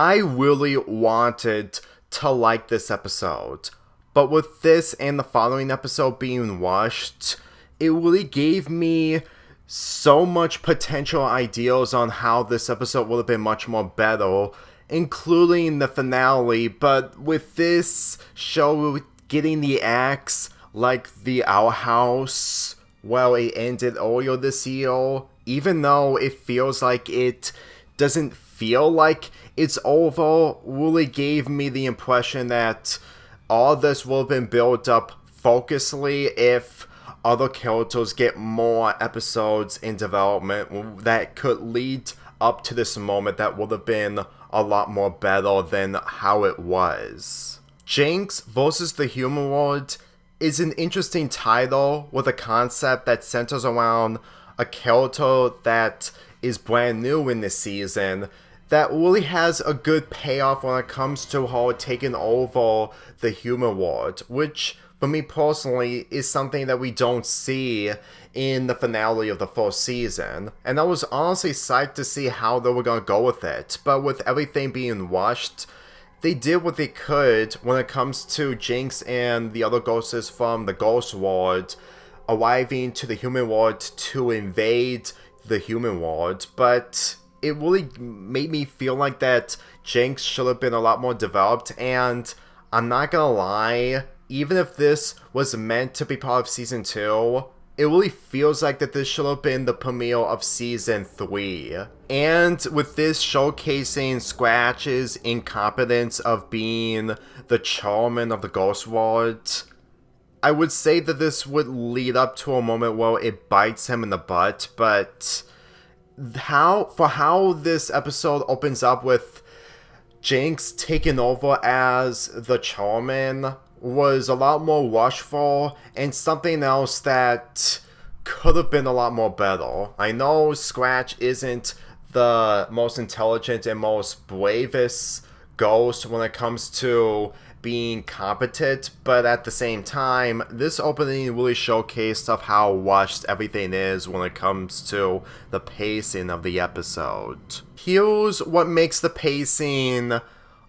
I really wanted to like this episode, but with this and the following episode being rushed, it really gave me so much potential ideas on how this episode would have been much more better, including the finale. But with this show getting the axe like the Owl House, well, it ended earlier this year, even though it feels like it doesn't feel like it's over, really gave me the impression that all this will have been built up focusedly if other characters get more episodes in development that could lead up to this moment that would have been a lot more better than how it was. Jinx versus the Human World is an interesting title with a concept that centers around a character that is brand new in this season that really has a good payoff when it comes to her taking over the human world, which, for me personally, is something that we don't see in the finale of the first season. And I was honestly psyched to see how they were going to go with it, but with everything being rushed, they did what they could when it comes to Jinx and the other ghosts from the Ghost World arriving to the human world to invade the human world, but it really made me feel like that Jinx should have been a lot more developed, and I'm not gonna lie, even if this was meant to be part of Season 2, it really feels like that this should have been the premiere of Season 3. And with this showcasing Scratch's incompetence of being the chairman of the Ghost World, I would say that this would lead up to a moment where it bites him in the butt, but how this episode opens up with Jinx taking over as the chairman was a lot more rushful and something else that could have been a lot more better. I know Scratch isn't the most intelligent and most bravest ghost when it comes to being competent, but at the same time, this opening really showcased of how rushed everything is when it comes to the pacing of the episode. Here's what makes the pacing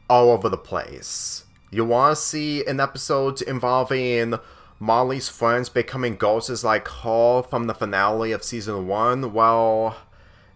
all over the place. You want to see an episode involving Molly's friends becoming ghosts like her from the finale of Season 1? Well,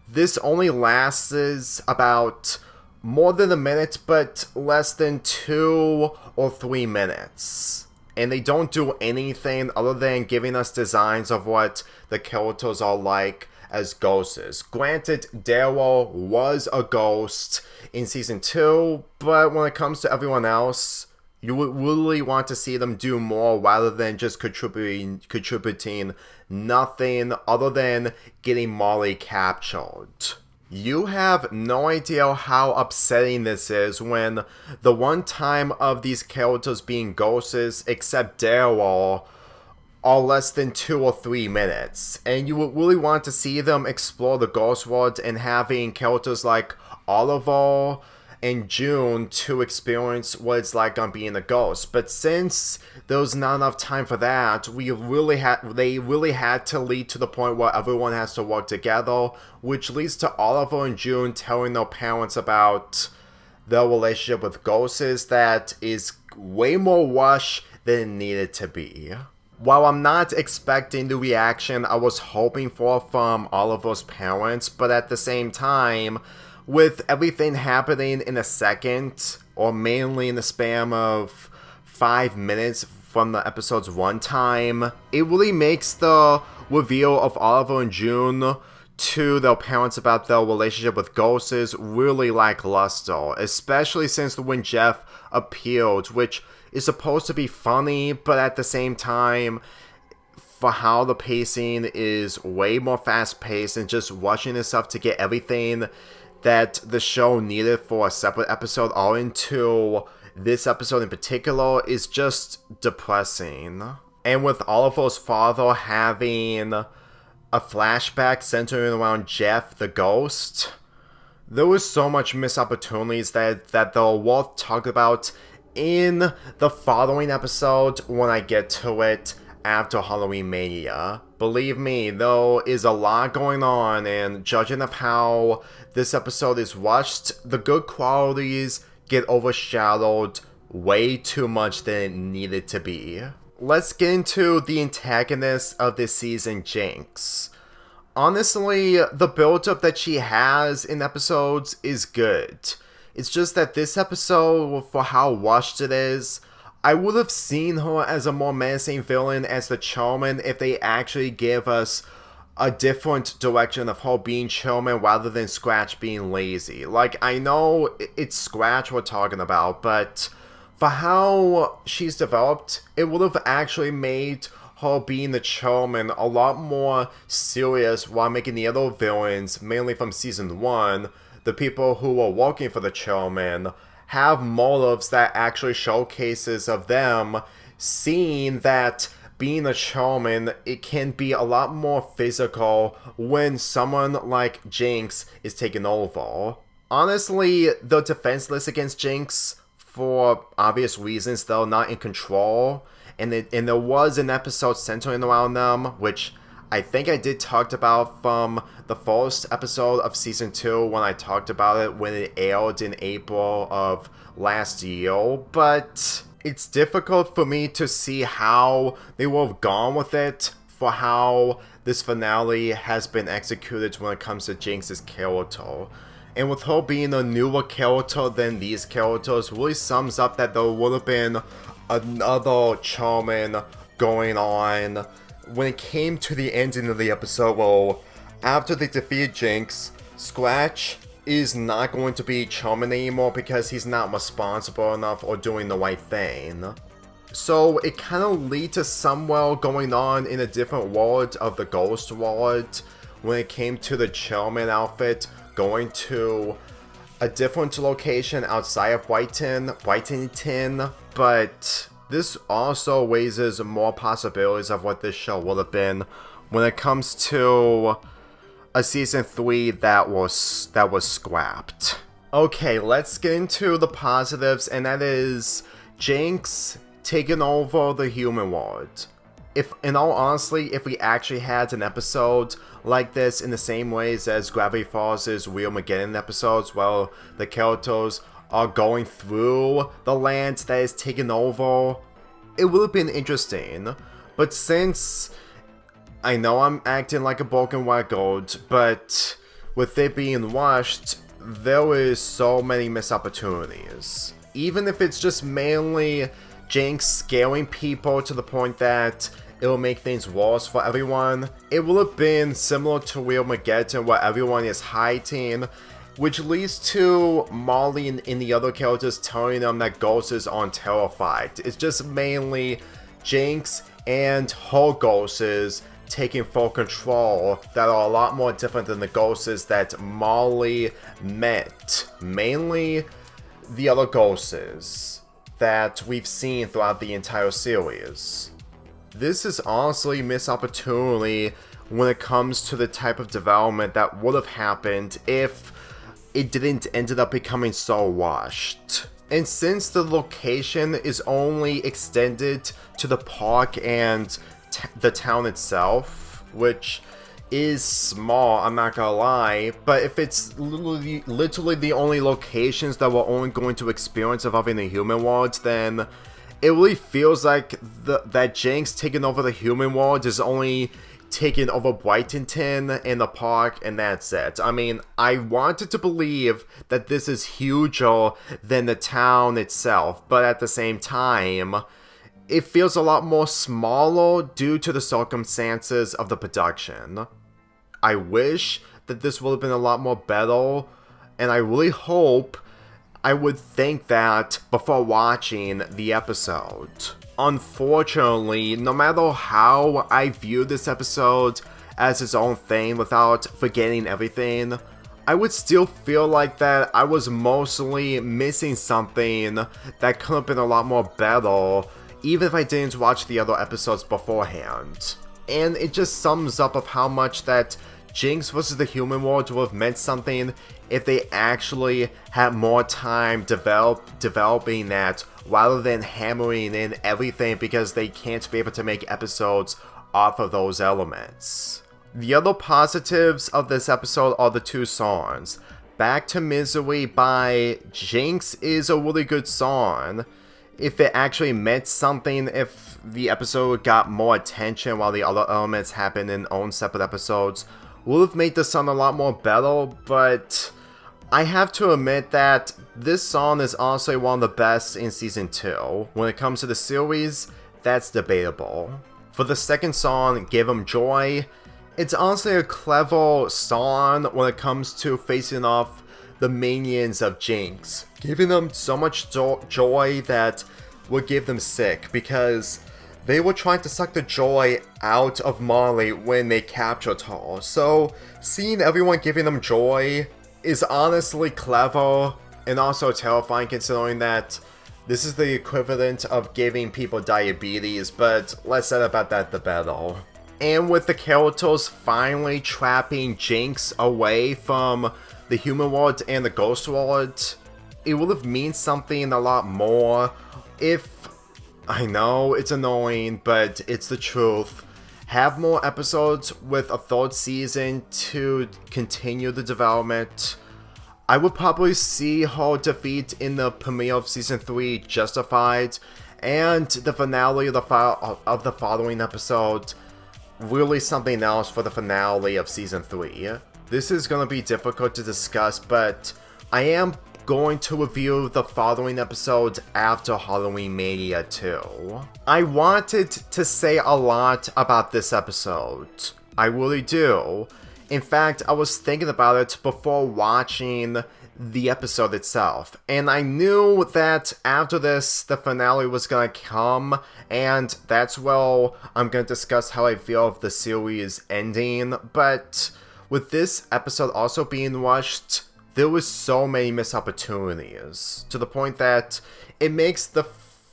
this only lasts about more than a minute, but less than 2 or 3 minutes. And they don't do anything other than giving us designs of what the characters are like as ghosts. Granted, Daryl was a ghost in Season 2, but when it comes to everyone else, you would really want to see them do more rather than just contributing nothing other than getting Molly captured. You have no idea how upsetting this is when the one time of these characters being ghosts, except Daryl, are less than 2 or 3 minutes. And you would really want to see them explore the ghost world and having characters like Oliver and June to experience what it's like on being a ghost. But since there was not enough time for that, they really had to lead to the point where everyone has to work together, which leads to Oliver and June telling their parents about their relationship with ghosts that is way more rush than it needed to be. While I'm not expecting the reaction I was hoping for from Oliver's parents, but at the same time, with everything happening in a second, or mainly in the span of 5 minutes from the episode's runtime, it really makes the reveal of Oliver and June to their parents about their relationship with ghosts really lackluster, especially since when Jeff appeared, which is supposed to be funny, but at the same time, for how the pacing is way more fast-paced and just rushing itself to get everything that the show needed for a separate episode all into this episode in particular is just depressing. And with Oliver's father having a flashback centering around Jeff the ghost, there was so much missed opportunities that they're worth talking about in the following episode when I get to it after Halloween Mania. Believe me, there is a lot going on, and judging of how this episode is watched, the good qualities get overshadowed way too much than it needed to be. Let's get into the antagonist of this season, Jinx. Honestly, the build-up that she has in episodes is good. It's just that this episode, for how rushed it is, I would have seen her as a more menacing villain as the Charmin if they actually give us a different direction of her being Charmin rather than Scratch being lazy. Like, I know it's Scratch we're talking about, but for how she's developed, it would have actually made her being the Charmin a lot more serious while making the other villains, mainly from Season 1, the people who were working for the Charmin, have motives that actually showcases of them seeing that being a Charmin, it can be a lot more physical when someone like Jinx is taken over. Honestly, the defenseless against Jinx, for obvious reasons, they're not in control, and there was an episode centering around them, which I think I did talk about from the first episode of Season 2 when I talked about it when it aired in April of last year, but it's difficult for me to see how they would have gone with it for how this finale has been executed when it comes to Jinx's character. And with her being a newer character than these characters, really sums up that there would have been another Charmin going on when it came to the ending of the episode. Well, after they defeat Jinx, Scratch is not going to be Charmin anymore because he's not responsible enough or doing the right thing. So it kind of leads to somewhere going on in a different world of the Ghost World when it came to the Charmin outfit going to a different location outside of Brighton, but this also raises more possibilities of what this show would have been when it comes to a Season 3 that was scrapped. Okay, let's get into the positives, and that is Jinx taking over the human world. If, in all honesty, if we actually had an episode like this in the same ways as Gravity Falls' Real Mageddon episodes, well, the characters are going through the land that is taken over, it would have been interesting. But since I know I'm acting like a broken record, but with it being rushed, there is so many missed opportunities. Even if it's just mainly Jinx scaring people to the point that it'll make things worse for everyone, it will have been similar to Real Mageddon where everyone is hiding, which leads to Molly and the other characters telling them that ghosts aren't terrified. It's just mainly Jinx and her ghosts taking full control that are a lot more different than the ghosts that Molly met. Mainly the other ghosts that we've seen throughout the entire series. This is honestly a missed opportunity when it comes to the type of development that would have happened if it didn't ended up becoming so rushed. And since the location is only extended to the park and the town itself, which is small, I'm not gonna lie, but if it's literally the only locations that we're only going to experience of having the human world, then it really feels like that Jinx taking over the human world is only taking over Brighton in the park, and that's it. I mean, I wanted to believe that this is huger than the town itself, but at the same time, it feels a lot more smaller due to the circumstances of the production. I wish that this would have been a lot more better, and I really hope I would think that before watching the episode. Unfortunately, no matter how I view this episode as its own thing without forgetting everything, I would still feel like that I was mostly missing something that could have been a lot more better, even if I didn't watch the other episodes beforehand. And it just sums up of how much that Jinx vs. the human world would have meant something if they actually had more time developing that rather than hammering in everything because they can't be able to make episodes off of those elements. The other positives of this episode are the two songs. Back to Misery by Jinx is a really good song. If it actually meant something, if the episode got more attention while the other elements happened in own separate episodes, would have made the song a lot more better, but I have to admit that this song is honestly one of the best in Season 2. When it comes to the series, that's debatable. For the second song, Give 'Em Joy, it's honestly a clever song when it comes to facing off the minions of Jinx, giving them so much joy that would give them sick, because they were trying to suck the joy out of Molly when they captured her. So seeing everyone giving them joy is honestly clever and also terrifying, considering that this is the equivalent of giving people diabetes, but less said about that the better. And with the characters finally trapping Jinx away from the human world and the ghost world, it would have meant something a lot more if, I know it's annoying, but it's the truth, have more episodes with a third season to continue the development. I would probably see her defeat in the premiere of Season 3 justified, and the finale of the following episode really something else for the finale of Season 3. This is going to be difficult to discuss, but I am going to review the following episode after Halloween Mania 2. I wanted to say a lot about this episode. I really do. In fact, I was thinking about it before watching the episode itself, and I knew that after this, the finale was gonna come, and that's where I'm gonna discuss how I feel of the series ending, but with this episode also being rushed, there was so many missed opportunities, to the point that it makes the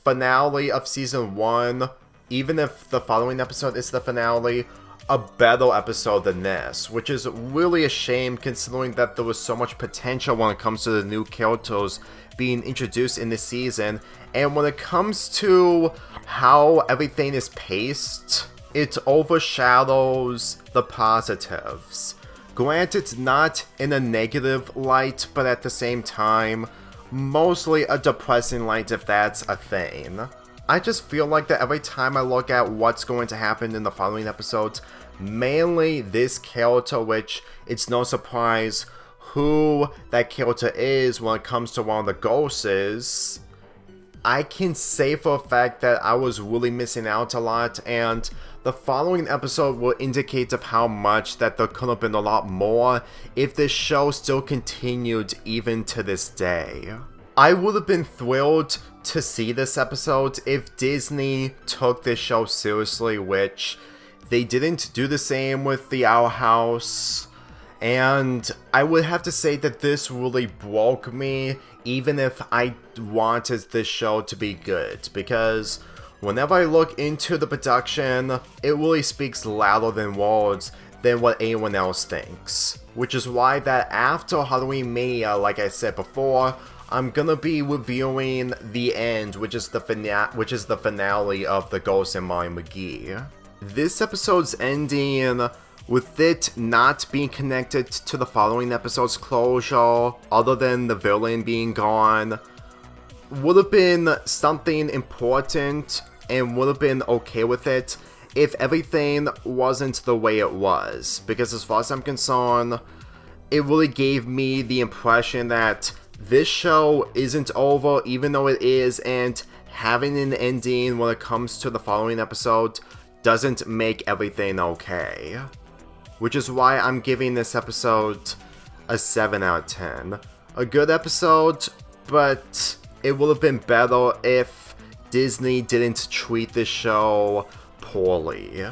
finale of Season 1, even if the following episode is the finale, a better episode than this, which is really a shame considering that there was so much potential when it comes to the new characters being introduced in this season, and when it comes to how everything is paced, it overshadows the positives. Granted, not in a negative light, but at the same time, mostly a depressing light if that's a thing. I just feel like that every time I look at what's going to happen in the following episodes, mainly this character, which it's no surprise who that character is when it comes to one of the ghosts, I can say for a fact that I was really missing out a lot, and the following episode will indicate of how much that there could have been a lot more if this show still continued even to this day. I would have been thrilled to see this episode if Disney took this show seriously, which they didn't do the same with the Owl House, and I would have to say that this really broke me, even if I wanted this show to be good, because whenever I look into the production, it really speaks louder than words than what anyone else thinks, which is why that after Halloween Mania, like I said before, I'm gonna be reviewing the end, which is the finale of The Ghost and Molly McGee. This episode's ending, with it not being connected to the following episode's closure, other than the villain being gone, would have been something important and would have been okay with it if everything wasn't the way it was. Because as far as I'm concerned, it really gave me the impression that this show isn't over, even though it is, and having an ending when it comes to the following episode doesn't make everything okay. Which is why I'm giving this episode a 7 out of 10. A good episode, but it would have been better if Disney didn't treat this show poorly.